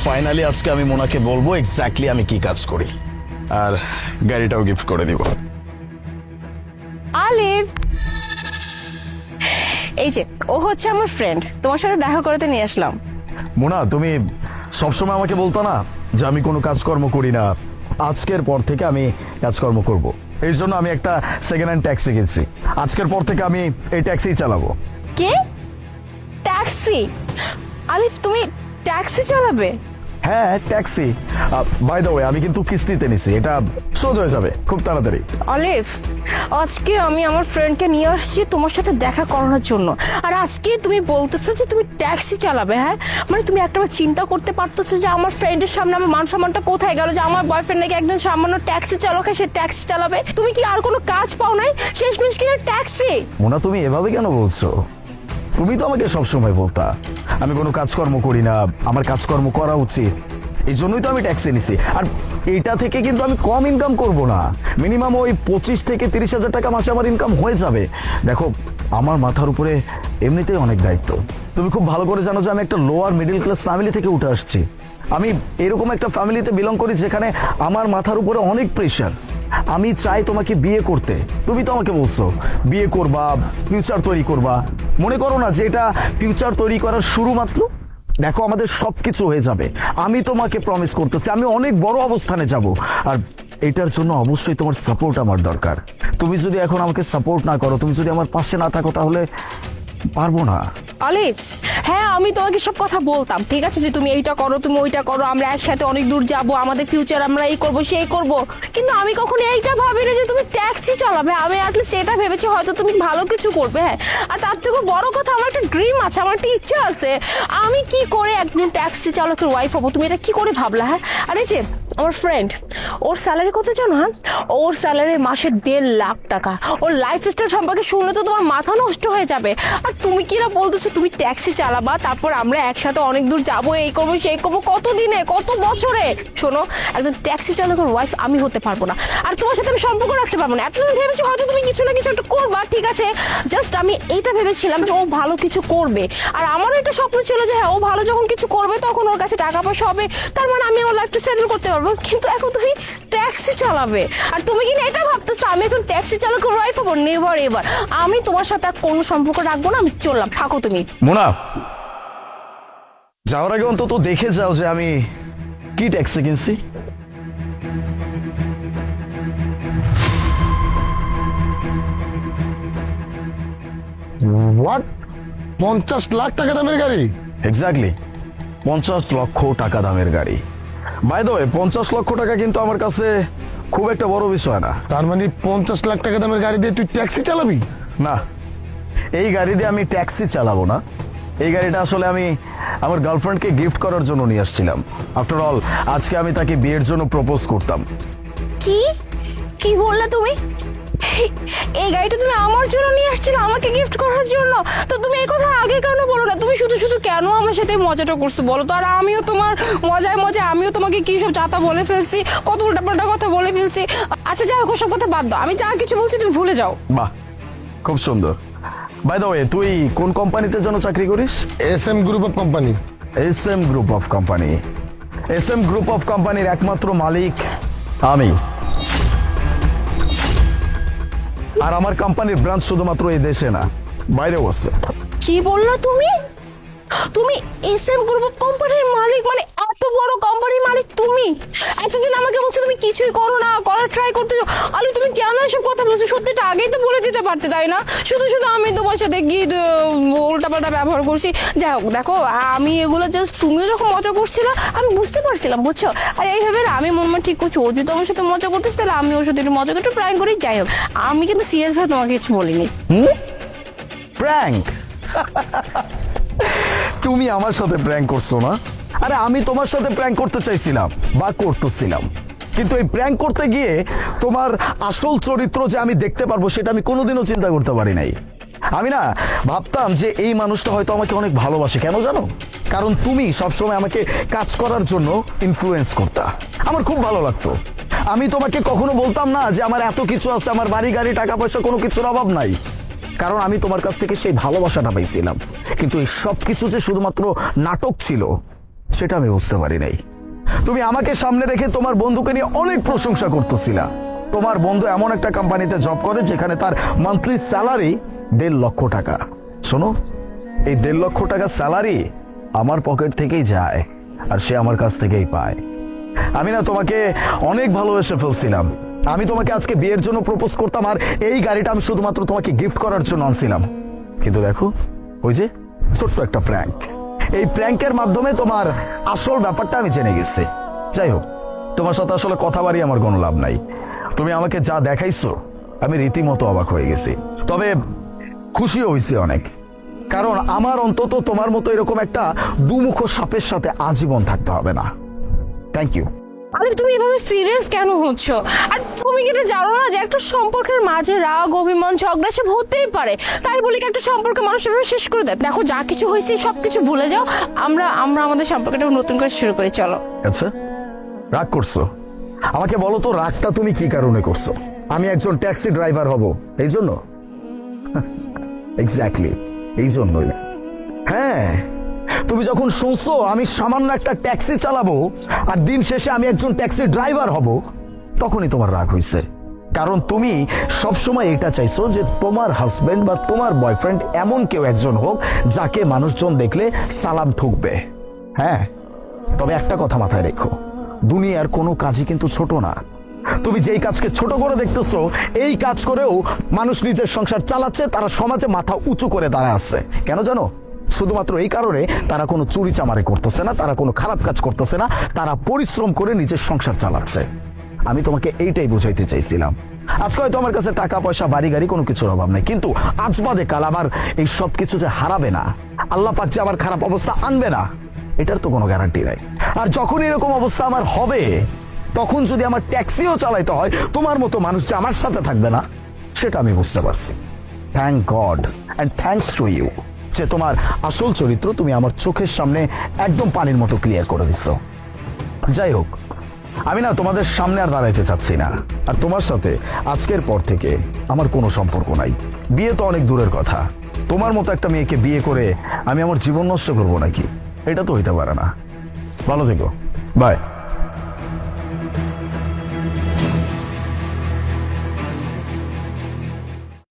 Finally আজকে আমি মোনাকে বলবো এক্স্যাক্টলি আমি কি কাজ করি, আর গাড়িটাও গিফট করে দিব। আলিফ, এই যে ও হচ্ছে আমার ফ্রেন্ড, তোমার সাথে দেখা করতে নিয়ে আসলাম। মোনা, তুমি সবসময় আমাকে বলতো না যে আমি কোনো কাজকর্ম করি না, আজকের পর থেকে আমি কাজকর্ম করব। এই জন্য আমি একটা সেকেন্ড হ্যান্ড ট্যাক্সি কিনছি। আজকের পর থেকে আমি এই ট্যাক্সি চালাবো। কে? ট্যাক্সি? আলিফ, তুমি ট্যাক্সি চালাবে? হ্যাঁ, ট্যাক্সি। বাই দ্য ওয়ে, আমি কিন্তু কিস্তিতে নিছি, এটা শোধ হয়ে যাবে খুব তাড়াতাড়ি। আলিফ, আজকে আমি আমার ফ্রেন্ডকে নিয়ে আসছি তোমার সাথে দেখা করানোর জন্য, আর আজকে তুমি বলতেছো যে তুমি ট্যাক্সি চালাবে? হ্যাঁ, মানে তুমি একটাবার চিন্তা করতে পারতেছো যে আমার ফ্রেন্ডের সামনে আমার মান সম্মানটা কোথায় গেল, যে আমার বয়ফ্রেন্ড নাকি একজন সামান্য ট্যাক্সি চালক, সে ট্যাক্সি চালাবে? তুমি কি আর কোনো কাজ পাও নাই? শেষমেশ কিনা ট্যাক্সি। মোনা, তুমি এভাবে কেন বলছো? তুমি তো আমাকে সবসময় বলতা আমি কোনো কাজকর্ম করি না, আমার কাজকর্ম করা উচিত, এই জন্যই তো আমি ট্যাক্সি নিছি। আর এইটা থেকে কিন্তু আমি কম ইনকাম করব না, মিনিমাম ওই 25 থেকে 30,000 টাকা মাসে আমার ইনকাম হয়ে যাবে। দেখো, আমার মাথার উপরে এমনিতেই অনেক দায়িত্ব। তুমি খুব ভালো করে জানো যে আমি একটা লোয়ার মিডল ক্লাস ফ্যামিলি থেকে উঠে আসছি। আমি এরকম একটা ফ্যামিলিতে বিলং করি যেখানে আমার মাথার উপরে অনেক প্রেশার। আমি চাই তোমাকে বিয়ে করতে, তুমি তো আমাকে বলছো বিয়ে করবা, ফিউচার তৈরি করবা। মনে করো না যে এটা ফিউচার তৈরি করার শুরু মাত্র? দেখো, আমাদের সবকিছু হয়ে যাবে, আমি তোমাকে প্রমিস করতেছি আমি অনেক বড় অবস্থানে যাব। আর এটার জন্য অবশ্যই তোমার সাপোর্ট আমার দরকার। তুমি যদি এখন আমাকে সাপোর্ট না করো, তুমি যদি আমার পাশে না থাকো, তাহলে পারবো না। আলিফ, হ্যাঁ আমি তোমাকে সব কথা বলতাম, ঠিক আছে, যে তুমি এইটা করো, তুমি ওইটা করো, আমরা একসাথে অনেক দূর যাব, আমাদের ফিউচার আমরা এই করব সেই করব, কিন্তু আমি কখনো এইটা ভাবিনি যে তুমি ট্যাক্সি চালাবে। আমি অ্যাটলিস্ট এটা ভেবেছি হয়তো তুমি ভালো কিছু করবে। হ্যাঁ, আর তার থেকে বড় কথা, আমার একটা ড্রিম আছে, আমার একটা ইচ্ছা আছে, আমি কি করে একজন ট্যাক্সি চালকের ওয়াইফ হবো। তুমি এটা কি করে ভাবলা? হ্যাঁ, আর এই যে আমার ফ্রেন্ড, ওর স্যালারি কত জানো? হ্যাঁ, ওর স্যালারি মাসে 1.5 লাখ টাকা। ওর লাইফস্টাইল সম্পর্কে শুনলে তো তোমার মাথা নষ্ট হয়ে যাবে। আর তুমি কিনা বলতেছো তুমি ট্যাক্সি চালাবা, তারপর আমরা একসাথে অনেক দূর যাবো, এই করবো সেই করবো, কত দিনে কত বছরে। শোনো, একজন ট্যাক্সি চালকের ওয়াইফ আমি হতে পারবো না, আর তোমার সাথে আমি সম্পর্ক রাখতে পারবো না। এতদিন ভেবেছি হয়তো তুমি কিছু না কিছু একটা করবা, ঠিক আছে, জাস্ট আমি এইটা ভেবেছিলাম যে ও ভালো কিছু করবে, আর আমারও একটা স্বপ্ন ছিল যে হ্যাঁ ও ভালো যখন কিছু করবে তখন ওর কাছে টাকা পয়সা হবে, তার মানে আমি আমার লাইফটা সেটেল করতে পারবো। কিন্তু এখন তুমি ট্যাক্সি চালাবে, আর তুমি কিনা এটা ভাবতেছো আমি এখন ট্যাক্সি চালকের ওয়াইফ হবো? Never ever. আমি তোমার সাথে আর কোনো সম্পর্ক রাখবো না, আমি চললাম, থাকো তুমি। মোনা, যাওয়ার আগে অন্তত দেখে যাও যে আমি কি ট্যাক্সি কিনছি। হোয়াট? 50 লাখ টাকা দামের গাড়ি? এক্স্যাক্টলি 50 লক্ষ টাকা দামের গাড়ি। বাই দ্য ওয়ে, 50 লক্ষ টাকা কিন্তু আমার কাছে খুব একটা বড় বিষয় না। তার মানে 50 লাখ টাকা দামের গাড়ি দিয়ে তুই ট্যাক্সি চালাবি? না, এই গাড়ি দিয়ে আমি ট্যাক্সি চালাবো না। এই গাড়িটা আসলে আমি আমার গার্লফ্রেন্ডকে গিফট করার জন্য নিয়ে আসছিলাম। আফটার অল, আজকে আমি তাকে বিয়ের জন্য প্রপোজ করতাম। কি কি বললা তুমি? এই গাড়িটা তুমি আমার জন্য নিয়ে আসছিলে, আমাকে গিফট করার জন্য? তো তুমি এই কথা আগে কেন বলো না? তুমি শুধু শুধু কেন আমার সাথে মজাটা করছো বলো তো? আর আমিও তোমার মজায় মজায় আমিও তোমাকে কি সব যাতা বলে ফেলছি, কত উল্টাপাল্টা কথা বলে ফেলছি। আচ্ছা যাই হোক, সব কথা বাদ দাও, আমি যা কিছু বলছি তুমি ভুলে যাও। বাহ, খুব সুন্দর। বাই দ্য ওয়ে, তুই কোন কোম্পানিতে যেন চাকরি করিস? SM group of company. SM group of company. SM group of কোম্পানির একমাত্র মালিক আমি, আর আমার কোম্পানির ব্রাঞ্চ শুধুমাত্র এই দেশে না, বাইরেও আছে। কি বললা তুমি? তুমি SM গ্রুপ অফ কোম্পানির মালিক? মানে এত বড় কোম্পানির মালিক তুমি? এতদিন আমাকে বলছো তুমি কিছুই করো না, করার ট্রাই করতেছো। আলু, তুমি কেন এসব কথা বলছো? সত্যিটা আগেই তো বলে দিতে পারতে, তাই না? শুধু শুধু আমি তোমার সাথে কি উল্টাপাল্টা ব্যবহার করছি? যাই হোক, দেখো, আমি এগুলো জাস্ট, তুমিও যখন মজা করছিল আমি বুঝতে পারছিলাম, বুঝছো? আর এইভাবে আমি মন ঠিক করছি, ও যদি আমার সাথে মজা করতেছি তাহলে আমি ওর সাথে একটু মজা একটু প্র্যাঙ্ক করি। যাই হোক, আমি কিন্তু সিরিয়াস ভাবে তোমাকে কিছু বলিনি। প্র্যাঙ্ক? তুমি আমার সাথে প্র্যাঙ্ক করছো না? আরে আমি তোমার সাথে প্র্যাঙ্ক করতে চাইছিলাম বা করতেছিলাম, কিন্তু এই প্র্যাঙ্ক করতে গিয়ে তোমার আসল চরিত্র যে আমি দেখতে পারবো সেটা আমি কোনোদিনও চিন্তা করতে পারি নাই। আমি না ভাবতাম যে এই মানুষটা হয়তো আমাকে অনেক ভালোবাসে। কেন জানো? কারণ তুমি সবসময় আমাকে কাজ করার জন্য ইনফ্লুয়েন্স করতা, আমার খুব ভালো লাগতো। আমি তোমাকে কখনো বলতাম না যে আমার এত কিছু আছে, আমার বাড়ি গাড়ি টাকা পয়সা কোনো কিছুর অভাব নাই, কারণ আমি তোমার কাছ থেকে সেই ভালোবাসাটা পাইছিলাম। কিন্তু এই সব কিছু যে শুধুমাত্র নাটক ছিল সেটা আমি বুঝতে পারি নাই। তুমি আমাকে সামনে রেখে তোমার বন্ধুকে নিয়ে অনেক প্রশংসা করতেছিলা। তোমার বন্ধু এমন একটা কোম্পানিতে জব করে যেখানে তার মান্থলি স্যালারি 1.5 লক্ষ টাকা। শোনো, এই 1.5 লক্ষ টাকা স্যালারি আমার পকেট থেকেই যায় আর সে আমার কাছ থেকেই পায়। আমি না তোমাকে অনেক ভালোবেসে ফেলছিলাম। আমি তোমাকে আজকে বিয়ের জন্য প্রপোজ করতাম আর এই গাড়িটা আমি শুধুমাত্র তোমাকে গিফট করার জন্য আনছিলাম। কিন্তু দেখো, ওই যে ছোট্ট একটা প্র্যাঙ্ক, এই প্র্যাঙ্কের মাধ্যমে তোমার আসল ব্যাপারটা আমি জেনে গেছি। যাই হোক, তোমার সাথে আসলে কথা বাড়ি আমার কোনো লাভ নাই। তুমি আমাকে যা দেখাইছো আমি রীতিমতো অবাক হয়ে গেছি, তবে খুশিও হয়েছি অনেক। কারণ আমার অন্তত তোমার মতো এরকম একটা দুমুখ সাপের সাথে আজীবন থাকতে হবে না। Thank you. আলিফ, তুমি এভাবে সিরিয়াস কেন হচ্ছ? আর তুমি কি এটা জানো না যে একটা সম্পর্কের মাঝে রাগ, অভিমান, ঝগড়া সব হতেই পারে। তাই বলি কি একটা সম্পর্ক মানুষ এভাবে শেষ করে দেয়? দেখো, যা কিছু হয়েছে সবকিছু ভুলে যাও। আমরা আমাদের সম্পর্কটা নতুন করে শুরু করি, চলো। আচ্ছা, রাগ করছো? আমাকে বলো তো, রাগটা তুমি কি কারণে করছো? আমি একজন ট্যাক্সি ড্রাইভার হব এই জন্য? এক্স্যাক্টলি এই জন্যই। হ্যাঁ, তুমি যখন শুনছো আমি সামান্য একটা ট্যাক্সি চালাবো আর দিন শেষে আমি একজন ট্যাক্সি ড্রাইভার হব, তখনই তোমার রাগ হয়েছে। কারণ তুমি সবসময় এটা চাইছো যে তোমার হাজবেন্ড বা তোমার বয়ফ্রেন্ড এমন কেউ একজন হোক যাকে মানুষজন দেখলে সালাম ঠুকবে। হ্যাঁ, তবে একটা কথা মাথায় রেখো, দুনিয়ার কোনো কাজই কিন্তু ছোট না। তুমি যেই কাজকে ছোট করে দেখতেছো, এই কাজ করেও মানুষ নিজের সংসার চালাচ্ছে, তারা সমাজে মাথা উঁচু করে দাঁড়ায় আছে। কেন জানো? শুধুমাত্র এই কারণে তারা কোনো চুরি চামারি করতেছে না, তারা কোনো খারাপ কাজ করতেছে না, তারা পরিশ্রম করে নিজের সংসার চালাচ্ছে। আমি তোমাকে এইটাই বুঝাইতে চাইছিলাম। আজকে হয়তো আমার কাছে টাকা পয়সা, বাড়ি গাড়ি কোনো কিছুর অভাব নেই, কিন্তু আজ বাদে কাল আমার এই সব কিছু যে হারাবে না, আল্লাহ পাক যে আমার খারাপ অবস্থা আনবে না, এটার তো কোনো গ্যারান্টি নাই। আর যখন এরকম অবস্থা আমার হবে, তখন যদি আমার ট্যাক্সিও চালাইতে হয়, তোমার মতো মানুষ যে আমার সাথে থাকবে না, সেটা আমি বুঝতে পারছি। Thank God and thanks to you যে তোমার আসল চরিত্র তুমি আমার চোখের সামনে একদম পানির মতো ক্লিয়ার করে দিচ্ছ। যাই হোক, আমি না তোমাদের সামনে আর দাঁড়াইতে চাচ্ছি না। আর তোমার সাথে আজকের পর থেকে আমার কোনো সম্পর্ক নাই। বিয়ে তো অনেক দূরের কথা, তোমার মতো একটা মেয়েকে বিয়ে করে আমি আমার জীবন নষ্ট করবো নাকি? এটা তো হইতে পারে না। ভালো থেকো, বাই।